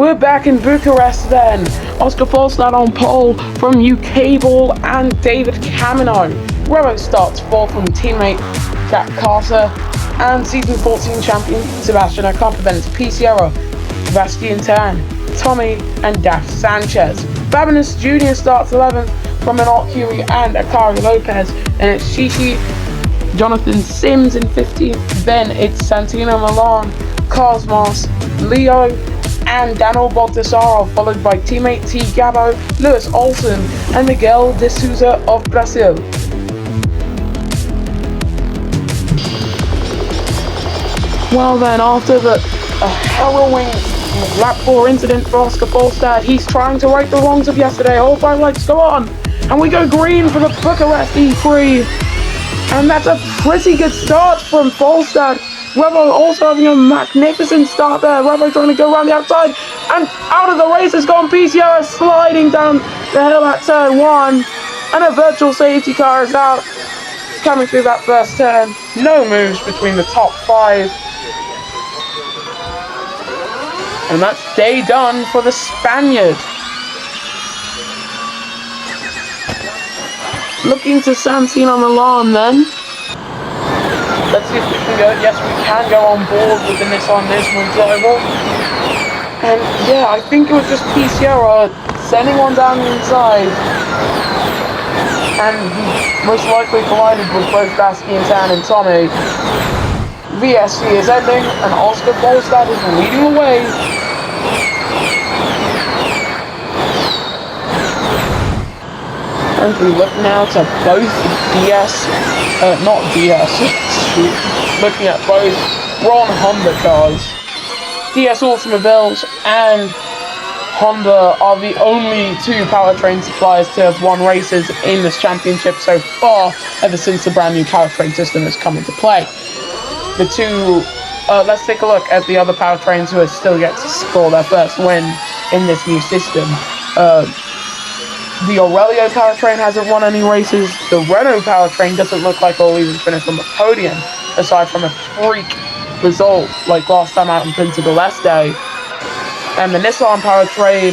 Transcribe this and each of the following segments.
We're back in Bucharest then. Oscar Folstad on pole from UK Ball and David Camino. Revo starts fourth from teammate Jack Carter and season 14 champion Sebastian Ocampo. Then it's P. Sierra, Sebastian Tan, Tommy and Daf Sanchez. Fabinus Jr. starts 11th from Minot Curie and Akari Lopez. And it's Shishi, Jonathan Sims in 15th. Then it's Santino Milan, Cosmos, Leo and Daniel Baltasaro, followed by teammate T. Gabo, Lewis Olsen and Miguel de Souza of Brazil. Well then, after the harrowing lap 4 incident for Oscar Folstad, he's trying to right the wrongs of yesterday. All 5 lights go on, and we go green for the Bucharest Prix. And that's a pretty good start from Folstad. Revo also having a magnificent start there. Revo trying to go around the outside, and out of the race has gone P. Sierra, sliding down the hill at turn 1. And a virtual safety car is out, coming through that first turn. No moves between the top 5. And that's day done for the Spaniard. Looking to Santino Milan then. Let's see if we can go. Yes, we can go on board with the Nissan driver. And yeah, I think it was just P. Sierra sending one down the inside. And most likely collided with both Bastian Tan and Tommy. VSC is ending, and Oscar Folstad is leading the way. And we look now to both looking at both Braun Honda cars. DS Automobiles and Honda are the only 2 powertrain suppliers to have won races in this championship so far, ever since the brand new powertrain system has come into play. The 2, let's take a look at the other powertrains who are still yet to score their first win in this new system. The Aurelio powertrain hasn't won any races. The Renault powertrain doesn't look like it'll even finish on the podium, aside from a freak result like last time out in Punta del Este. And the Nissan powertrain,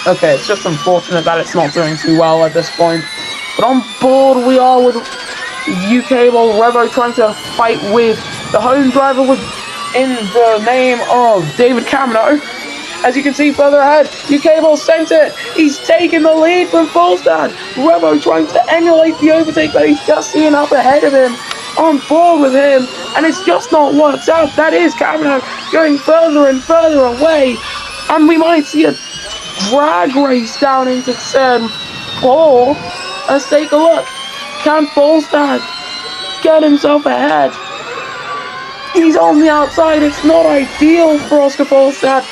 okay, it's just unfortunate that it's not doing too well at this point. But on board we are with UK Ball Revo trying to fight with the home driver in the name of David Camino. As you can see further ahead, UK Ball sent it. He's taken the lead from Folstad. Revo trying to emulate the overtake that he's just seen up ahead of him. On board with him, and it's just not worked out. That is Camino going further and further away, and we might see a drag race down into turn 4. Let's take a look. Can Folstad get himself ahead? He's on the outside. It's not ideal for Oscar Folstad.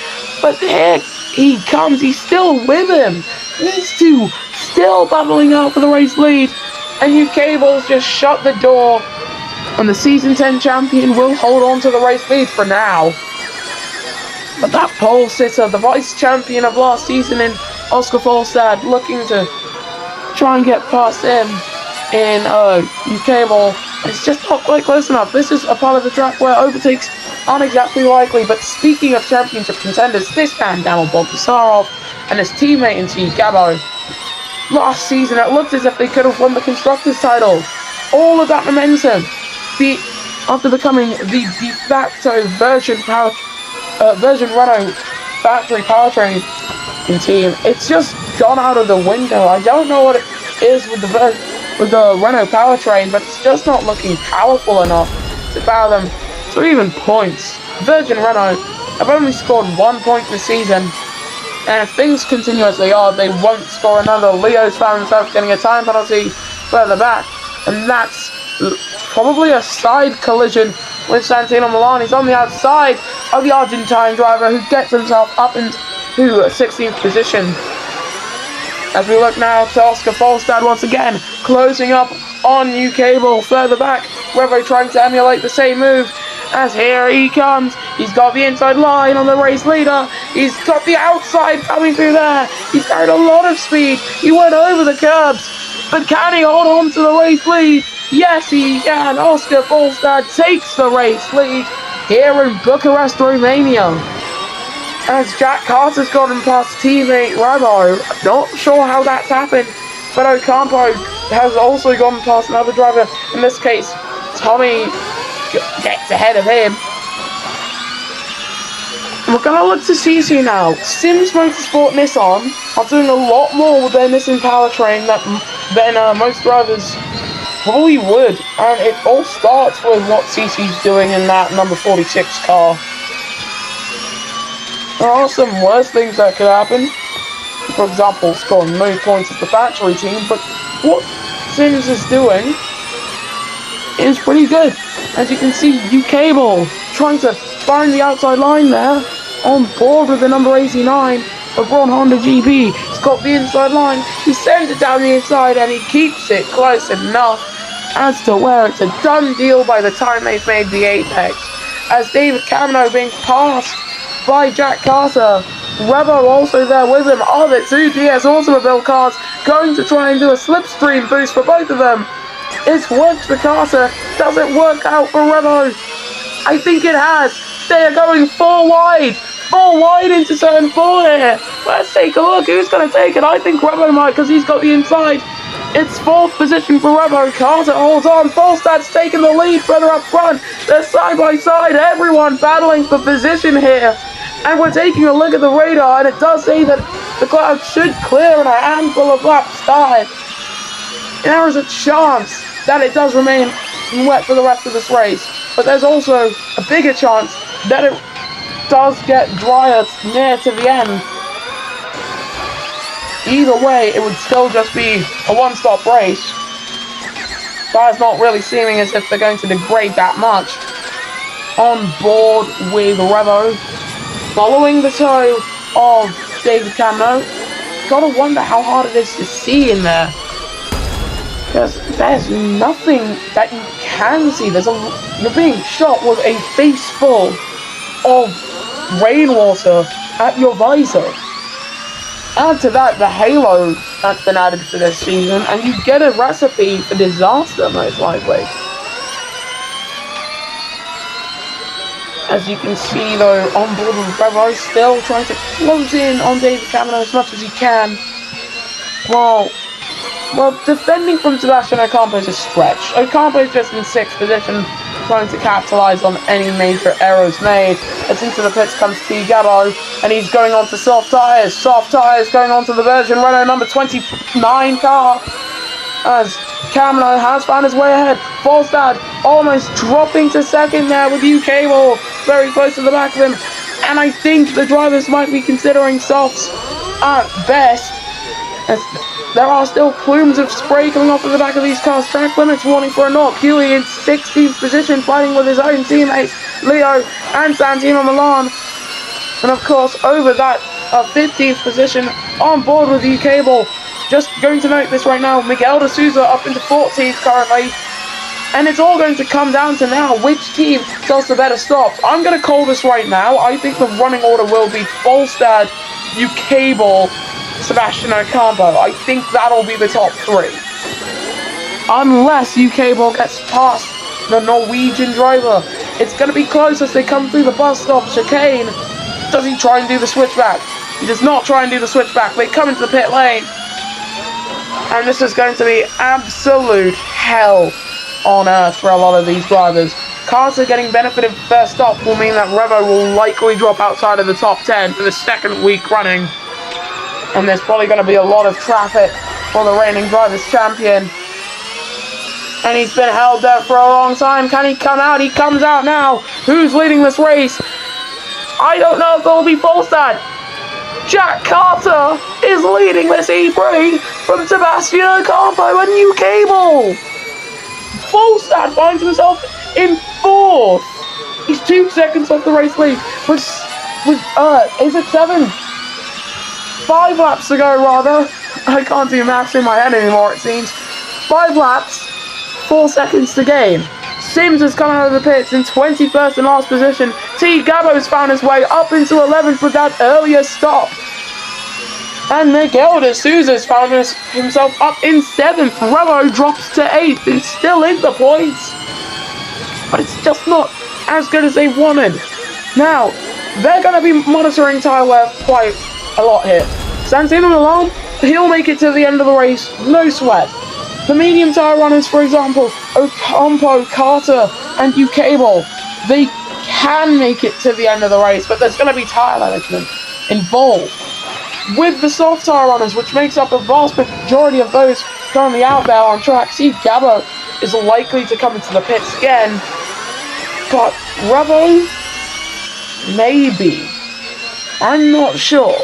But here he comes, he's still with him. These 2 still battling out for the race lead. And UK Ball's just shut the door. And the season 10 champion will hold on to the race lead for now. But that pole sitter, the vice champion of last season in Oscar Folstad, looking to try and get past him in UK Ball. It's just not quite close enough. This is a part of the track where overtakes aren't exactly likely, but speaking of championship contenders, this man, Daniel Baltasarov, and his teammate in T. Gabo, last season it looked as if they could have won the Constructors' title. All of that momentum, after becoming the de facto Virgin Renault factory powertrain team, it's just gone out of the window. I don't know what it is with the Renault powertrain, but it's just not looking powerful enough to allow them to even points. Virgin Renault have only scored 1 point this season, and if things continue as they are, they won't score another. Leo's found himself getting a time penalty further back, and that's probably a side collision with Santino Milan. He's on the outside of the Argentine driver, who gets himself up into 16th position. As we look now to Oscar Folstad once again, closing up on UK Ball further back. Revo trying to emulate the same move, as here he comes. He's got the inside line on the race leader. He's got the outside coming through there. He's carried a lot of speed. He went over the curbs, but can he hold on to the race lead? Yes, he can. Oscar Folstad takes the race lead here in Bucharest, Romania. as Jack Carter's gotten past teammate Revo. Not sure how that's happened, but Ocampo has also gone past another driver. In this case, Tommy gets ahead of him. We're going to look to CC now. Sims Motorsport Nissan are doing a lot more with their Nissan powertrain than most drivers probably would. And it all starts with what CC's doing in that number 46 car. There are some worse things that could happen. For example, scoring no points as the factory team. But what Sims is doing is pretty good. As you can see, U-Cable trying to find the outside line there. On board with the number 89 of Braun Honda GP. He's got the inside line. He sends it down the inside and he keeps it close enough as to where it's a done deal by the time they've made the apex. As David Camino being passed by Jack Carter. Revo also there with him. Are the two DS Automobile cars going to try and do a slipstream boost for both of them? It's worked for Carter. Does it work out for Revo? I think it has. They are going four wide into turn 4 here. Let's take a look. Who's going to take it? I think Revo might, because he's got the inside. It's 4th position for Revo. Carter holds on. Volstad's taking the lead further up front. They're side by side. Everyone battling for position here. And we're taking a look at the radar, and it does say that the clouds should clear in a handful of laps time. There is a chance that it does remain wet for the rest of this race. But there's also a bigger chance that it does get drier near to the end. Either way, it would still just be a one-stop race. That is not really seeming as if they're going to degrade that much. On board with Revo, following the toe of David Camino. Gotta wonder how hard it is to see in there. Because there's nothing that you can see. You're being shot with a face full of rainwater at your visor. Add to that the halo that's been added for this season, and you get a recipe for disaster, most likely. As you can see, though, on board with Revo, still trying to close in on David Camino as much as he can. Well, defending from Sebastian Ocampo is a stretch. Ocampo's just in 6th position, trying to capitalize on any major errors made. As into the pits comes T. Gabbo, and he's going on to soft tyres. Soft tyres going on to the Virgin Renault number 29 car. As Camino has found his way ahead. Volstad almost dropping to 2nd there with U-Cable very close to the back of him. And I think the drivers might be considering softs at best. As there are still plumes of spray coming off of the back of these cars. Track limits warning for a knock. Huey in 16th position, fighting with his own teammates, Leo and Santino Milan. And of course, over that 15th position, on board with U-Cable. Just going to note this right now, Miguel de Souza up into 14th currently. And it's all going to come down to now which team does the better stops. I'm going to call this right now. I think the running order will be Volstad, U-Cable, Sebastian Ocampo. I think that'll be the top 3. Unless U-Cable gets past the Norwegian driver. It's going to be close as they come through the bus stop chicane. Does he try and do the switchback? He does not try and do the switchback. They come into the pit lane. And this is going to be absolute hell on earth for a lot of these drivers. Carter getting benefited first stop will mean that Revo will likely drop outside of the top 10 for the 2nd week running. And there's probably going to be a lot of traffic for the reigning drivers' champion. And he's been held there for a long time. Can he come out? He comes out now. Who's leading this race? I don't know if it will be Volstad. Jack Carter is leading this E-Prix from Sebastian Ocampo and U-Cable. Volstad finds himself in 4th. He's 2 seconds off the race lead. Is it 7? 5 laps to go, rather. I can't do maths in my head anymore, it seems. 5 laps, 4 seconds to gain. Sims has come out of the pits in 21st and last position. T. Gabbo's found his way up into 11th with that earlier stop. And Miguel de Souza's found himself up in 7th. Revo drops to 8th. He's still in the points. But it's just not as good as they wanted. Now, they're going to be monitoring tyre wear quite a lot here. Santino Milan, he'll make it to the end of the race, no sweat. The medium tyre runners, for example, Ocampo, Carter, and Ukable, they can make it to the end of the race, but there's going to be tyre management involved. With the soft tyre runners, which makes up a vast majority of those currently out there on track, Steve Gabo is likely to come into the pits again, but Revo, maybe. I'm not sure.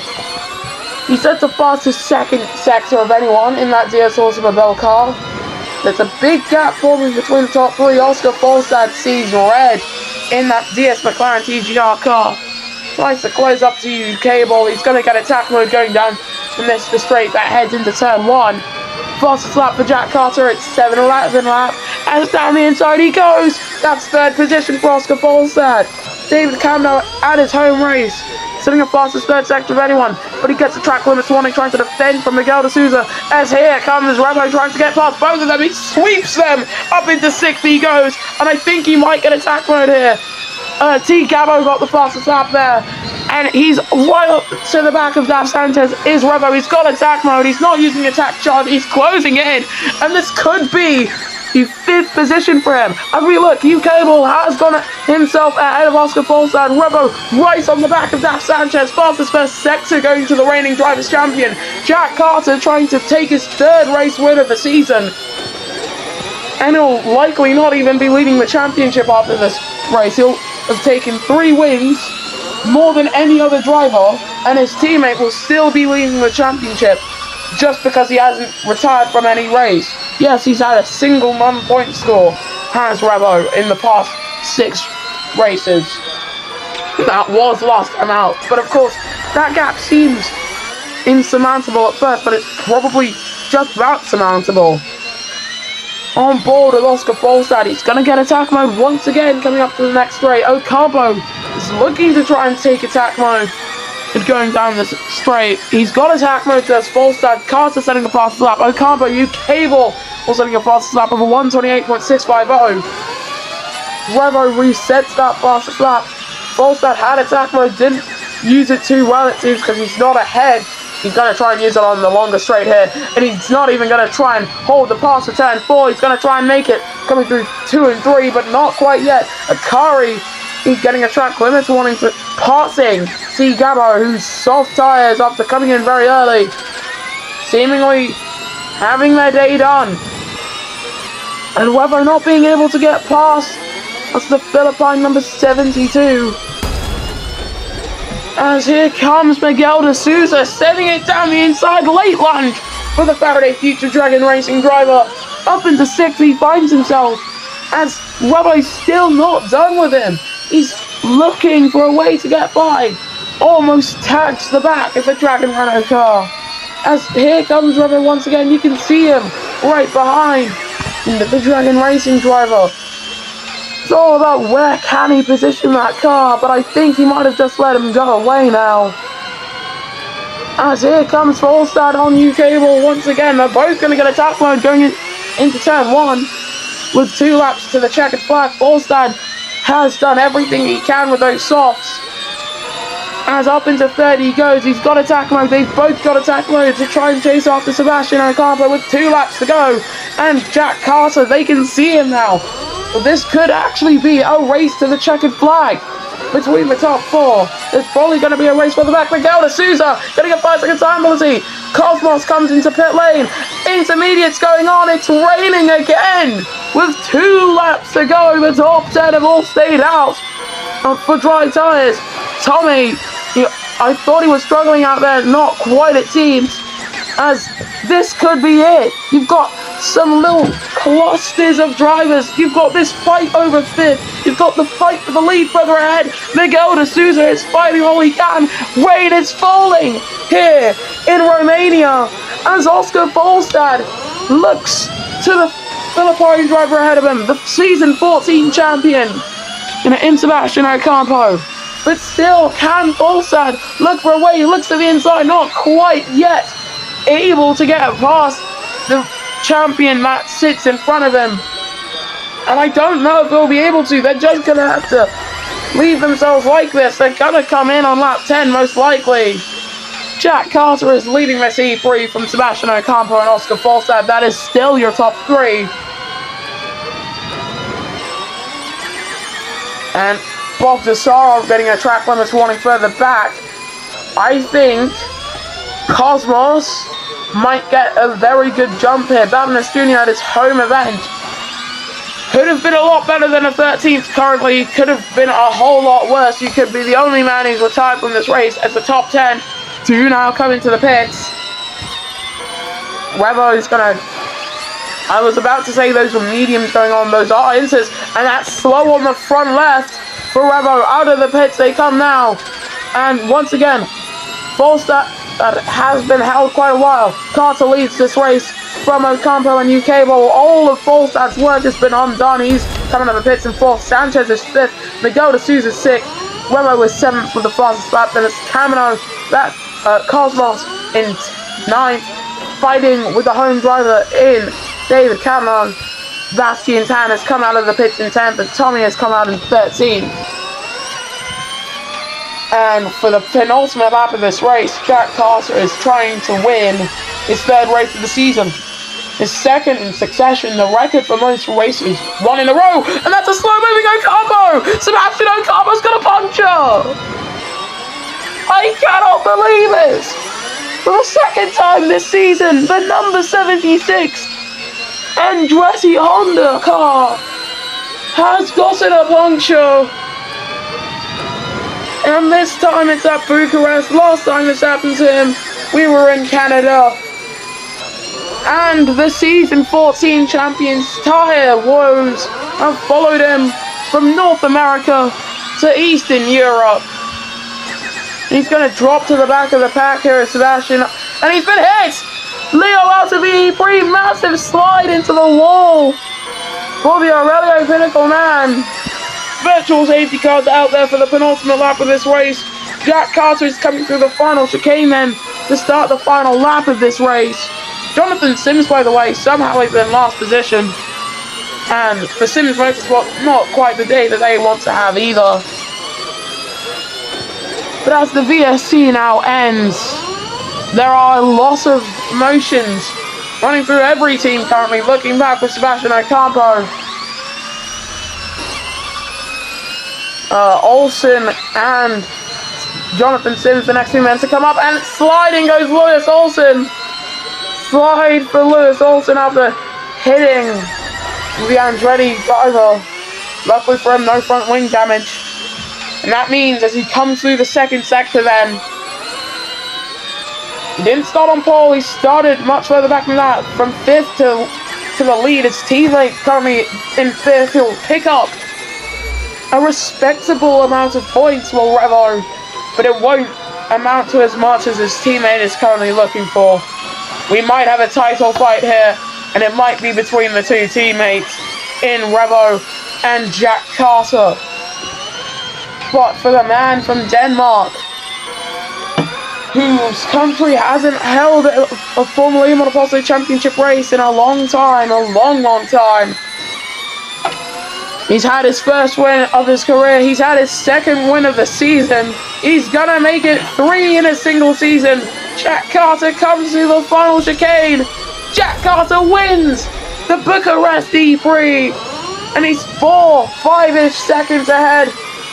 He sets the fastest second sector of anyone in that DS Automobile car. There's a big gap forming between the top three. Oscar Folstad sees red in that DS McLaren TGR car. Tries to close up to you, Cable. He's going to get attack mode going down from this the straight that heads into turn 1. Fastest lap for Jack Carter, it's 7-11 lap. And down the inside he goes. That's third position for Oscar Folstad. David Camno at his home race, sitting the fastest third sector of anyone, but he gets the track limits warning, trying to defend from Miguel de Souza, as here comes Remo trying to get past both of them. He sweeps them up into 6th he goes, and I think he might get attack mode here. T. Gabo got the fastest lap there, and he's right up to the back of Daf Sanchez is Revo. He's got attack mode, he's not using attack charge, he's closing in, and this could be the 5th position for him. As we look, Cable has gone himself ahead of Oscar Folstad. Revo right on the back of Daf Sanchez, fastest first sector going to the reigning Drivers' Champion. Jack Carter trying to take his 3rd race win of the season, and he'll likely not even be leading the championship after this race. He'll have taken 3 wins, more than any other driver, and his teammate will still be leading the championship just because he hasn't retired from any race. Yes, he's had a single non-point score, has Revo, in the past 6 races. That was last time out, but of course, that gap seems insurmountable at first, but it's probably just about surmountable. On board with Oscar Folstad, he's going to get attack mode once again coming up to the next straight. Ocampo is looking to try and take attack mode and going down this straight. He's got attack mode, there's Folstad. Carter setting the fastest lap. Ocampo, Cable will setting a fastest lap of a 1:28.650. Revo resets that fastest lap. Folstad had attack mode, didn't use it too well it seems because he's not ahead. He's going to try and use it on the longer straight here, and he's not even going to try and hold the pass for turn 4. He's going to try and make it coming through 2 and 3, but not quite yet. Akari, he's getting a track limits warning for passing T. Gabo, who's soft tyres after coming in very early, seemingly having their day done. And Weber not being able to get past, that's the Philippine number 72. As here comes Miguel de Souza, setting it down the inside, late lunge for the Faraday Future Dragon Racing driver. Up into 6th he finds himself, as Rubbo's still not done with him. He's looking for a way to get by. Almost tags the back of the Dragon Renault car. As here comes Rubbo once again, you can see him right behind the Dragon Racing driver. It's all about where can he position that car, but I think he might have just let him go away now. As here comes Folstad on Cable once again. They're both going to get attack mode going into turn 1 with 2 laps to the checkered flag. Folstad has done everything he can with those softs. As up into 3rd he goes, he's got attack mode, they've both got attack mode to try and chase after Sebastian Ocampo with 2 laps to go. And Jack Carter, they can see him now. But this could actually be a race to the checkered flag between the top 4. There's probably going to be a race for the back. Miguel de Souza getting a 5-second time penalty. Cosmos comes into pit lane. Intermediates going on. It's raining again. With 2 laps to go, the top 10 have all stayed out for dry tyres. Tommy, I thought he was struggling out there. Not quite, it seems. As this could be it. You've got some little clusters of drivers. You've got this fight over 5th. You've got the fight for the lead further ahead. Miguel de Souza is fighting all he can. Rain is falling here in Romania as Oscar Folstad looks to the Philippine driver ahead of him, the season 14 champion in Sebastian Ocampo. But still, can Folstad look for a way? He looks to the inside, not quite yet able to get past the champion that sits in front of him. And I don't know if he'll be able to. They're just going to have to leave themselves like this. They're gonna come in on lap 10 most likely. Jack Carter is leading this E3 from Sebastian Ocampo and Oscar Falstad. That is still your top three. And Bob Desaro getting a track limits warning further back. I think Cosmos might get a very good jump here. Babinas Jr. at his home event. Could have been a lot better than a 13th currently. Could have been a whole lot worse. You could be the only man who's retired from this race as the top 10 do now come into the pits. Revo is gonna... I was about to say those were mediums going on. Those are inters. And that's slow on the front left for Revo. Out of the pits they come now. And once again, Falstad has been held quite a while. Carter leads this race from Ocampo and UK Bowl. All of Falstad's work has been undone. He's coming out of the pits in 4th. Sanchez is 5th. Miguel de Souza 6th. Remo is 7th with the fastest lap. Then it's Camino. Cosmos in 9th. Fighting with the home driver in David Cameron. Bastian Tan has come out of the pits in 10th. And Tommy has come out in 13th. And for the penultimate lap of this race, Jack Carter is trying to win his 3rd race of the season. His 2nd in succession, the record for most races, 1 in a row, and that's a slow-moving Ocampo! Sebastian Ocampo's got a puncture! I cannot believe it! For the 2nd time this season, the number 76 Andretti Honda car has gotten a puncture. And this time it's at Bucharest. Last time this happened to him, we were in Canada. And the season 14 champions, tire woes, have followed him from North America to Eastern Europe. He's going to drop to the back of the pack here at Sebastian. And he's been hit! Leo out of the E3, massive slide into the wall for the Aurelio Pinnacle man. Virtual safety cars out there for the penultimate lap of this race. Jack Carter is coming through the final chicane then to start the final lap of this race. Jonathan Sims, by the way, somehow is in last position. And for Sims Motorsport, not quite the day that they want to have either. But as the VSC now ends, there are a lot of emotions running through every team currently. Looking back with Sebastian Ocampo. Olsen and Jonathan Sims, the next two men to come up, and sliding goes Lewis Olsen. Slide for Lewis Olsen after hitting the Andretti driver. Luckily for him, no front wing damage. And that means as he comes through the 2nd sector then, he didn't start on pole, he started much further back than that. From 5th to the lead, his teammate currently in 5th. He'll pick up a respectable amount of points will Revo, but it won't amount to as much as his teammate is currently looking for. We might have a title fight here, and it might be between the two teammates in Revo and Jack Carter. But for the man from Denmark, whose country hasn't held a Formula E Monoposto Championship race in a long time, long time. He's had his 1st win of his career. He's had his 2nd win of the season. He's gonna make it 3 in a single season. Jack Carter comes to the final chicane. Jack Carter wins the Bucharest E3. And he's 4-5-ish seconds ahead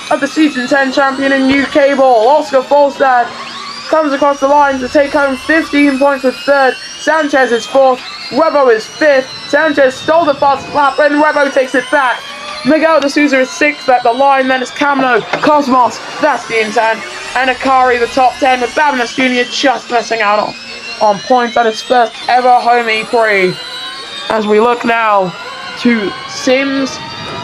of the season 10 champion in UK Ball. Oscar Falstad comes across the line to take home 15 points with 3rd. Sanchez is 4th. Revo is 5th. Sanchez stole the fastest lap and Revo takes it back. Miguel de Souza is 6th at the line, then it's Camino, Cosmos, Bastian Tan, and Akari the top 10 with Babinas Jr. just missing out on points at his 1st ever home E3. As we look now to Sims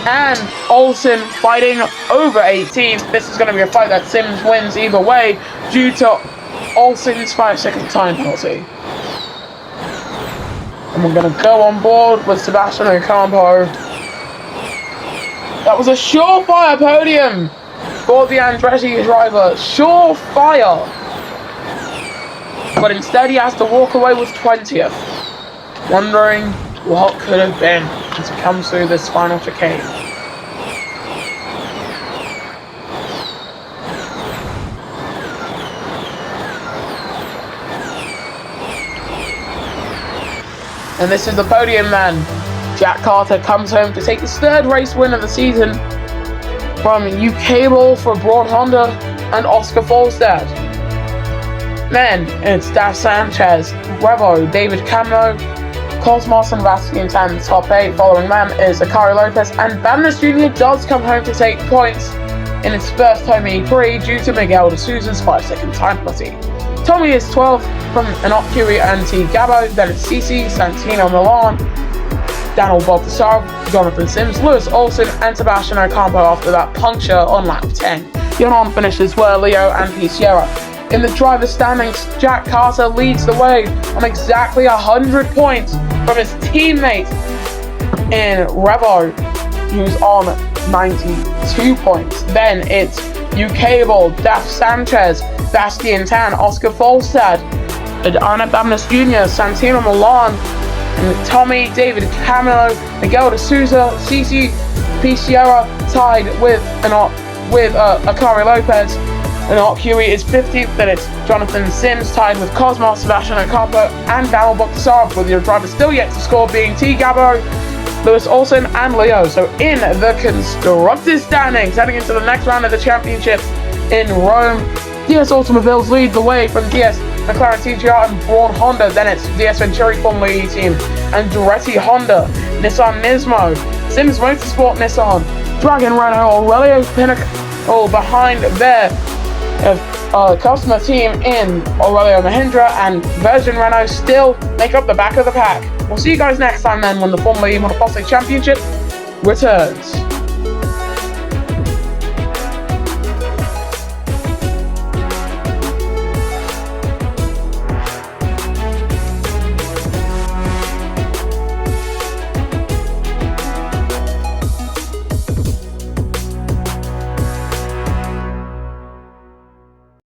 and Olsen fighting over 18th. This is going to be a fight that Sims wins either way due to Olsen's 5-second time penalty. And we're going to go on board with Sebastian Ocampo. That was a surefire podium for the Andretti driver. Surefire. But instead he has to walk away with 20th. Wondering what could have been as he comes through this final chicane. And this is the podium then. Jack Carter comes home to take his third race win of the season from UK Ball for Braun Honda and Oscar Folstad. Then it's Daf Sanchez, Revo, David Camno, Cosmos and Bastian Tan in the top 8. Following them is Akari Lopez, and Bamness Jr. does come home to take points in his first Tommy Prix due to Miguel de Souza's 5-second time penalty. Tommy is 12th from Enoch Curie and T. Gabo, then it's Cici, Santino Milan, Daniel Baltasar, Jonathan Sims, Lewis Olsen, and Sebastian Ocampo after that puncture on lap 10. The on finishes were Leo and P. Sierra. In the driver's standings, Jack Carter leads the way on exactly 100 points from his teammate in Revo, who's on 92 points. Then it's UK Ball, Daf Sanchez, Bastian Tan, Oscar Folstad, Arnett Bamness Jr., Santino Milan, and Tommy, David Camilo, Miguel de Souza, Cici, P. Sierra tied with Akari Lopez. And Curie is 50th, then it's Jonathan Sims tied with Cosmos, Sebastian Ocampo, and Daniel Baltasar, with your driver still yet to score being T. Gabo, Lewis Olsen, and Leo. So in the constructors standings, heading into the next round of the championship in Rome, DS Automobiles lead the way from DS McLaren TGR and Braun Honda. Then it's DS Venturi Formula E team, Andretti Honda, Nissan Nismo, Sims Motorsport Nissan, Dragon Renault, Aurelio Pinnacle behind their customer team in Aurelio Mahindra, and Virgin Renault still make up the back of the pack. We'll see you guys next time then when the Formula E Monopoly Championship returns.